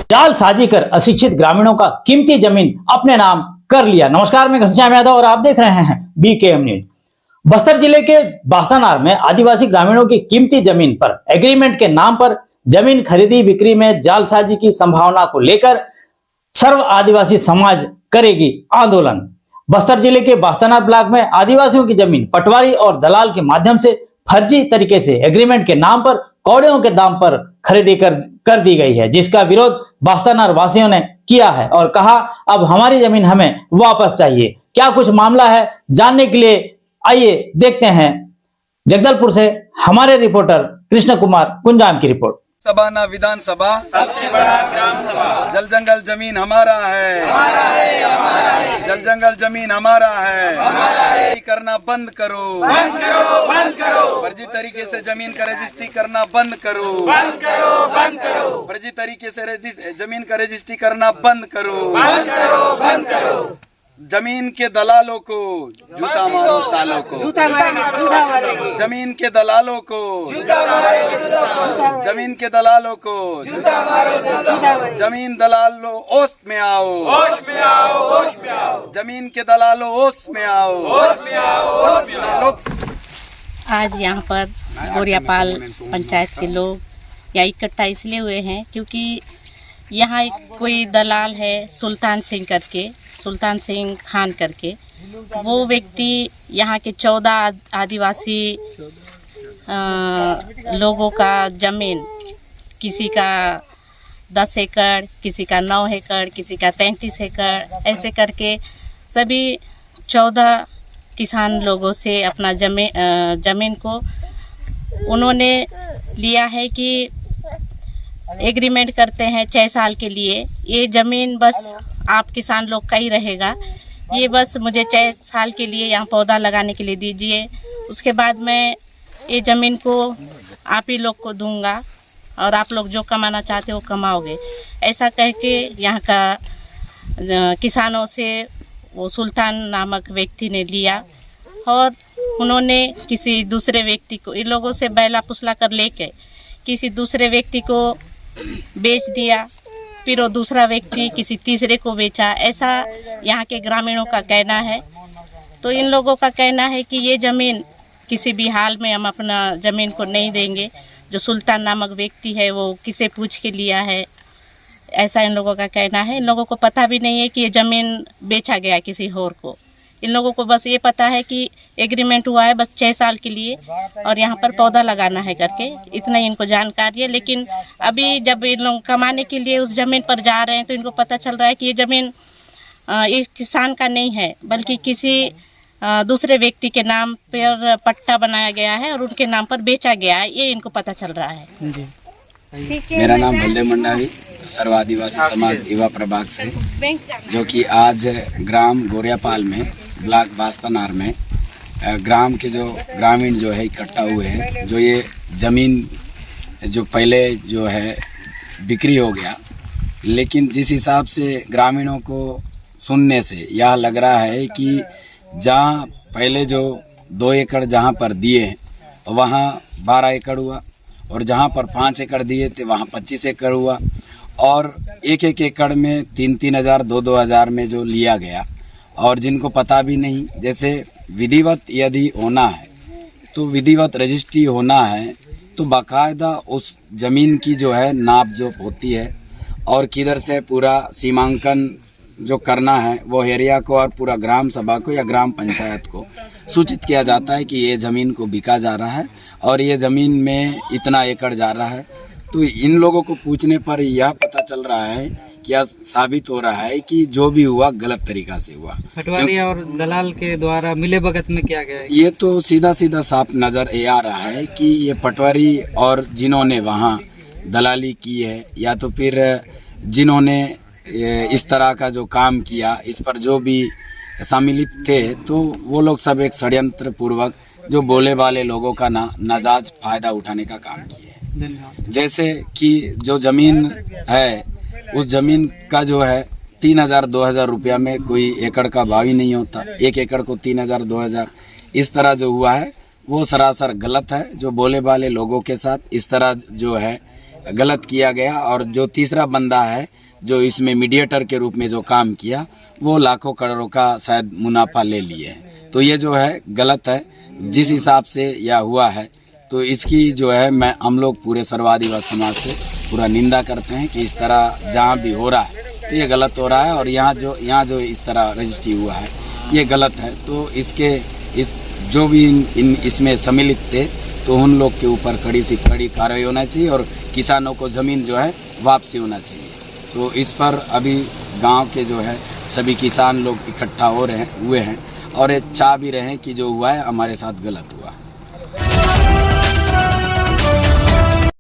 जालसाजी कर अशिक्षित ग्रामीणों का कीमती जमीन अपने नाम कर लिया। नमस्कार, मैं घनश्याम यादव और आप देख रहे हैं BKM न्यूज। बस्तर जिले के बास्तानार में आदिवासी ग्रामीणों की कीमती जमीन पर एग्रीमेंट के नाम पर जमीन खरीदी बिक्री में जालसाजी की संभावना को लेकर सर्व आदिवासी समाज करेगी आंदोलन। बस्तर जिले के बास्तानार ब्लॉक में आदिवासियों की जमीन पटवारी और दलाल के माध्यम से फर्जी तरीके से एग्रीमेंट के नाम पर कौड़ियों के दाम पर खरीदी कर दी गई है, जिसका विरोध बास्तानार वासियों ने किया है और कहा अब हमारी जमीन हमें वापस चाहिए। क्या कुछ मामला है, जानने के लिए आइए देखते हैं जगदलपुर से हमारे रिपोर्टर कृष्ण कुमार कुंजाम की रिपोर्ट। सभा ना विधानसभा, सबसे बड़ा ग्राम सभा। जल जंगल जमीन हमारा है, हमारा है, हमारा है। जल जंगल जमीन हमारा है, हमारा है। करना बंद करो, बंद करो, बंद करो। फर्जी तरीके से जमीन का रजिस्ट्री करना बंद करो, बंद करो, बंद करो। फर्जी तरीके से जमीन का रजिस्ट्री करना बंद करो, बंद करो, बंद करो। जमीन के दलालों को जूता मारो, सालों को जूता मारेंगे। जमीन के दलालों को जूता मारो, जमीन के दलालों को जूता मारो। जमीन दलालों ओस में आओ, ओस में आओ, ओस में आओ। जमीन के दलालों ओस में आओ, ओस में आओ, ओस में आओ। आज यहाँ पर गोरियापाल पंचायत के लोग यहाँ इकट्ठा इसलिए हुए हैं क्योंकि यहाँ एक कोई दलाल है सुल्तान सिंह करके, सुल्तान सिंह खान करके। वो व्यक्ति यहाँ के 14 आदिवासी लोगों का ज़मीन, किसी का 10 एकड़, किसी का 9 एकड़, किसी का 33 एकड़, ऐसे करके सभी 14 किसान लोगों से अपना ज़मीन को उन्होंने लिया है कि एग्रीमेंट करते हैं 6 साल के लिए। ये ज़मीन बस आप किसान लोग का ही रहेगा, ये बस मुझे 6 साल के लिए यहाँ पौधा लगाने के लिए दीजिए, उसके बाद मैं ये ज़मीन को आप ही लोग को दूंगा और आप लोग जो कमाना चाहते हो कमाओगे, ऐसा कह के यहाँ का किसानों से वो सुल्तान नामक व्यक्ति ने लिया और उन्होंने किसी दूसरे व्यक्ति को, इन लोगों से बैला पुसला कर लेके किसी दूसरे व्यक्ति को बेच दिया, फिर वो दूसरा व्यक्ति किसी तीसरे को बेचा, ऐसा यहाँ के ग्रामीणों का कहना है। तो इन लोगों का कहना है कि ये ज़मीन किसी भी हाल में हम अपना ज़मीन को नहीं देंगे। जो सुल्तान नामक व्यक्ति है वो किसे पूछ के लिया है, ऐसा इन लोगों का कहना है। इन लोगों को पता भी नहीं है कि ये ज़मीन बेचा गया किसी और को। इन लोगों को बस ये पता है कि एग्रीमेंट हुआ है बस 6 साल के लिए और यहाँ पर पौधा लगाना है करके, इतना ही इनको जानकारी है। लेकिन अभी जब इन लोग कमाने के लिए उस ज़मीन पर जा रहे हैं तो इनको पता चल रहा है कि ये ज़मीन इस किसान का नहीं है, बल्कि किसी दूसरे व्यक्ति के नाम पर पट्टा बनाया गया है और उनके नाम पर बेचा गया है, ये इनको पता चल रहा है। मेरा नाम बलदेव मंडावी, सर्व आदिवासी समाज युवा प्रभाग से, जो कि आज ग्राम गोरियापाल में ब्लॉक बास्तानार में ग्राम के जो ग्रामीण जो है इकट्ठा हुए हैं। जो ये ज़मीन जो पहले जो है बिक्री हो गया, लेकिन जिस हिसाब से ग्रामीणों को सुनने से यह लग रहा है कि जहाँ पहले जो 2 एकड़ जहाँ पर दिए वहाँ 12 एकड़ हुआ और जहाँ पर 5 एकड़ दिए थे वहाँ 25 एकड़ हुआ और एक एकड़ में 3-3 हज़ार 2-2 हज़ार में जो लिया गया। और जिनको पता भी नहीं, जैसे विधिवत यदि होना है तो विधिवत रजिस्ट्री होना है तो बाकायदा उस ज़मीन की जो है नाप जो होती है और किधर से पूरा सीमांकन जो करना है वो एरिया को और पूरा ग्राम सभा को या ग्राम पंचायत को सूचित किया जाता है कि ये ज़मीन को बिका जा रहा है और ये ज़मीन में इतना एकड़ जा रहा है। तो इन लोगों को पूछने पर यह पता चल रहा है कि यह साबित हो रहा है कि जो भी हुआ गलत तरीका से हुआ। पटवारी और दलाल के द्वारा मिले भगत में किया गया है। ये तो सीधा सीधा साफ नज़र ये आ रहा है कि ये पटवारी और जिन्होंने वहाँ दलाली की है या तो फिर जिन्होंने इस तरह का जो काम किया, इस पर जो भी सम्मिलित थे, तो वो लोग सब एक षड्यंत्र पूर्वक जो बोले वाले लोगों का नाजायज फ़ायदा उठाने का काम किए हैं। जैसे कि जो ज़मीन है उस ज़मीन का जो है 3,000-2,000 रुपया में कोई एकड़ का भाव ही नहीं होता। 1 एकड़ को 3,000-2,000 इस तरह जो हुआ है वो सरासर गलत है। जो बोले वाले लोगों के साथ इस तरह जो है गलत किया गया। और जो तीसरा बंदा है जो इसमें मीडिएटर के रूप में जो काम किया, वो लाखों करोड़ों का शायद मुनाफा ले लिए हैं। तो ये जो है गलत है। जिस हिसाब से यह हुआ है, तो इसकी जो है हम लोग पूरे सर्व आदिवासी समाज से पूरा निंदा करते हैं कि इस तरह जहाँ भी हो रहा है तो ये गलत हो रहा है। और यहाँ जो इस तरह रजिस्ट्री हुआ है ये गलत है। तो इस जो भी इसमें सम्मिलित थे, तो उन लोग के ऊपर कड़ी से कड़ी कार्रवाई होना चाहिए और किसानों को ज़मीन जो है वापसी होना चाहिए। तो इस पर अभी गांव के जो है सभी किसान लोग इकट्ठा हुए हैं और ये चाह भी रहे हैं कि जो हुआ है हमारे साथ गलत हुआ।